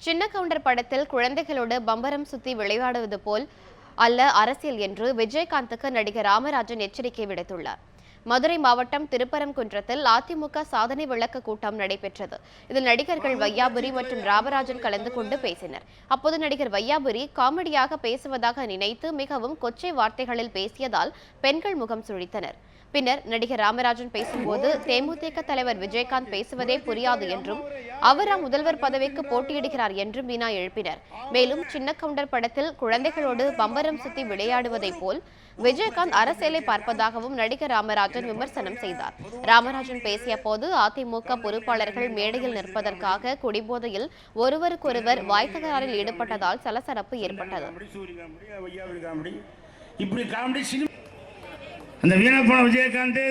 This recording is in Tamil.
சின்ன கவுண்டர் படத்தில் குழந்தைகளோடு பம்பரம் சுத்தி விளையாடுவது போல் அல்ல அரசியல் என்று விஜயகாந்துக்கு நடிகர் ராமராஜன் எச்சரிக்கை விடுத்துள்ளார். மதுரை மாவட்டம் திருப்பரங்குன்றத்தில் அதிமுக சாதனை விளக்க கூட்டம் நடைபெற்றது. இதில் நடிகர்கள் வையாபுரி மற்றும் ராமராஜன் கலந்து கொண்டு பேசினர். அப்போது நடிகர் வையாபுரி காமெடியாக பேசுவதாக நினைத்து மிகவும் கொச்சை வார்த்தைகளில் பேசியதால் பெண்கள் முகம் சுழித்தனர். பின்னர் நடிகர் ராமராஜன் பேசும்போது தேமுதிக தலைவர் விஜயகாந்த் பேசுவதே புரியாது என்றும் அவரா முதல்வர் பதவிக்கு போட்டியிடுகிறார் என்றும் வினா எழுப்பினர். மேலும் சின்ன கவுண்டர் படத்தில் குழந்தைகளோடு பம்பரம் சுத்தி விளையாடுவதை போல் விஜயகாந்த் அரசியலை பார்ப்பதாகவும் நடிகர் ராமராஜன் விமர்சனம் செய்தார். ராமராஜன் பேசிய போது அதிமுக பொறுப்பாளர்கள் மேடையில் நிற்பதற்காக குடிபோதையில் ஒருவருக்கொருவர் வாய்த்தகராறில் ஈடுபட்டதால் சலசலப்பு ஏற்பட்டது. அந்த வீணா போன விஜயகாந்த்